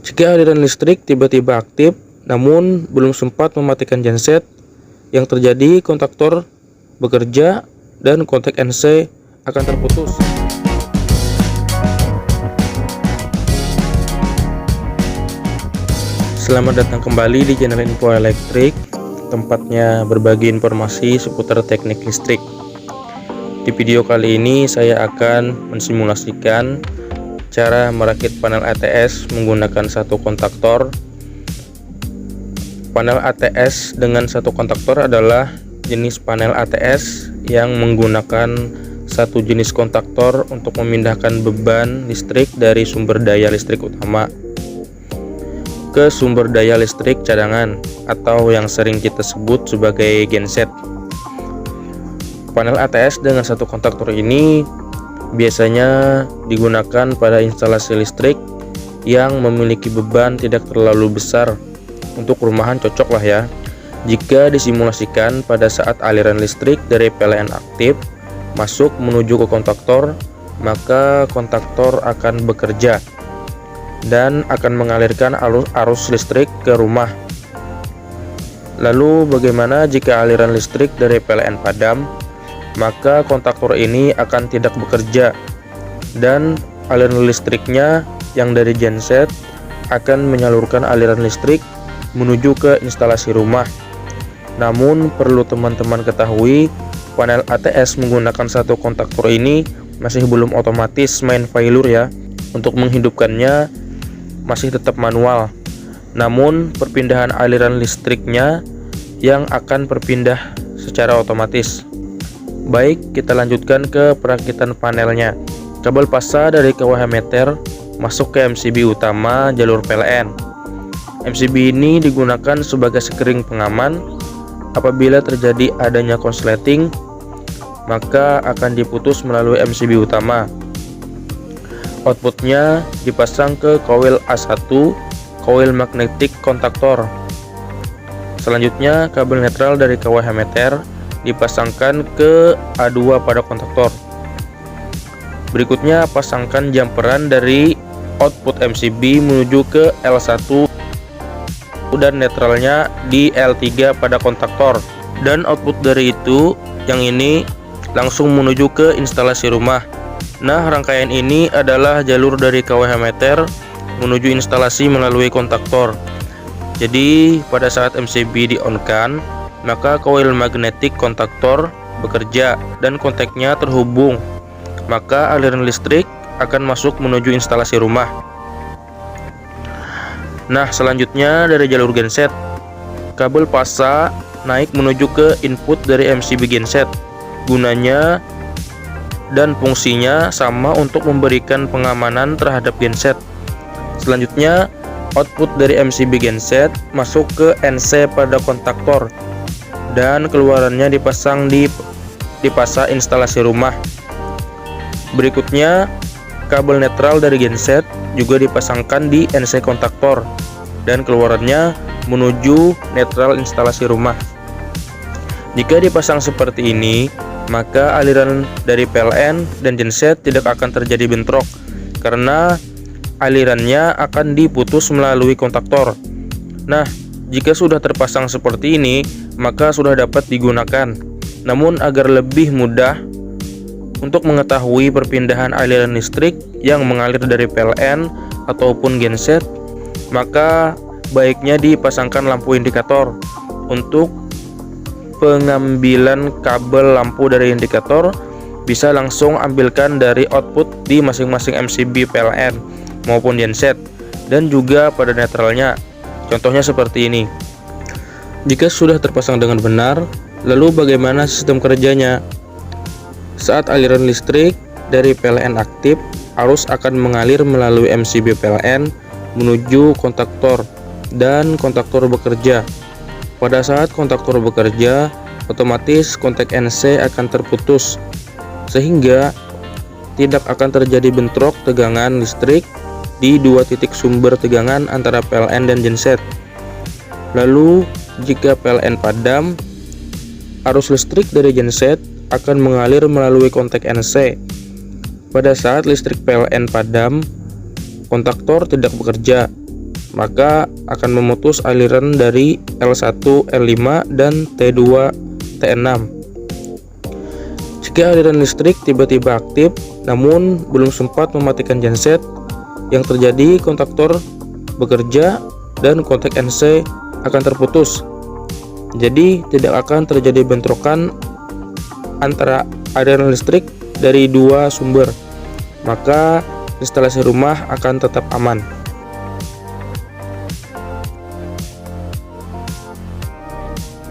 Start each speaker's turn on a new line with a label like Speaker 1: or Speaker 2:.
Speaker 1: Jika aliran listrik tiba-tiba aktif namun belum sempat mematikan genset, yang terjadi kontaktor bekerja dan kontak NC akan terputus. Selamat datang kembali di channel Info Elektrik, tempatnya berbagi informasi seputar teknik listrik. Di video kali ini saya akan mensimulasikan cara merakit panel ATS menggunakan satu kontaktor. Panel ATS dengan satu kontaktor adalah jenis panel ATS yang menggunakan satu jenis kontaktor untuk memindahkan beban listrik dari sumber daya listrik utama ke sumber daya listrik cadangan atau yang sering kita sebut sebagai genset. Panel ATS dengan satu kontaktor ini biasanya digunakan pada instalasi listrik yang memiliki beban tidak terlalu besar. Untuk rumahan cocok lah ya. Jika disimulasikan pada saat aliran listrik dari PLN aktif masuk menuju ke kontaktor, maka kontaktor akan bekerja dan akan mengalirkan arus listrik ke rumah. Lalu bagaimana jika aliran listrik dari PLN padam? Maka kontaktor ini akan tidak bekerja dan aliran listriknya yang dari genset akan menyalurkan aliran listrik menuju ke instalasi rumah. Namun perlu teman-teman ketahui, panel ATS menggunakan satu kontaktor ini masih belum otomatis main failure ya. Untuk menghidupkannya masih tetap manual, namun perpindahan aliran listriknya yang akan berpindah secara otomatis. Baik, kita lanjutkan ke perakitan panelnya. Kabel pasa dari KWH meter masuk ke MCB utama jalur PLN. MCB ini digunakan sebagai sekring pengaman. Apabila terjadi adanya konsleting, maka akan diputus melalui MCB utama. Outputnya dipasang ke koil A1, koil magnetik kontaktor. Selanjutnya kabel netral dari KWH meter dipasangkan ke A2 pada kontaktor. Berikutnya pasangkan jumperan dari output MCB menuju ke L1 dan netralnya di L3 pada kontaktor. Dan output dari itu yang ini langsung menuju ke instalasi rumah. Nah, rangkaian ini adalah jalur dari KWH meter menuju instalasi melalui kontaktor. Jadi pada saat MCB di-on-kan, maka koil magnetik kontaktor bekerja dan kontaknya terhubung. Maka aliran listrik akan masuk menuju instalasi rumah. Nah, selanjutnya dari jalur genset, kabel pasa naik menuju ke input dari MCB genset. Gunanya dan fungsinya sama untuk memberikan pengamanan terhadap genset. Selanjutnya output dari MCB genset masuk ke NC pada kontaktor dan keluarannya dipasang di pasa instalasi rumah. Berikutnya kabel netral dari genset juga dipasangkan di NC kontaktor dan keluarannya menuju netral instalasi rumah. Jika dipasang seperti ini, maka aliran dari PLN dan genset tidak akan terjadi bentrok karena alirannya akan diputus melalui kontaktor. Nah, jika sudah terpasang seperti ini, maka sudah dapat digunakan. Namun agar lebih mudah untuk mengetahui perpindahan aliran listrik yang mengalir dari PLN ataupun genset, maka baiknya dipasangkan lampu indikator. Untuk pengambilan kabel lampu dari indikator bisa langsung ambilkan dari output di masing-masing MCB PLN maupun genset dan juga pada netralnya. Contohnya seperti ini. Jika sudah terpasang dengan benar, lalu bagaimana sistem kerjanya? Saat aliran listrik dari PLN aktif, arus akan mengalir melalui MCB PLN menuju kontaktor dan kontaktor bekerja. Pada saat kontaktor bekerja, otomatis kontak NC akan terputus, sehingga tidak akan terjadi bentrok tegangan listrik di dua titik sumber tegangan antara PLN dan genset. Lalu, jika PLN padam, arus listrik dari genset akan mengalir melalui kontak NC. Pada saat listrik PLN padam, kontaktor tidak bekerja maka akan memutus aliran dari L1, L5, dan T2, T6. Jika aliran listrik tiba-tiba aktif namun belum sempat mematikan genset, yang terjadi kontaktor bekerja dan kontak NC akan terputus. Jadi tidak akan terjadi bentrokan antara aliran listrik dari dua sumber, maka instalasi rumah akan tetap aman.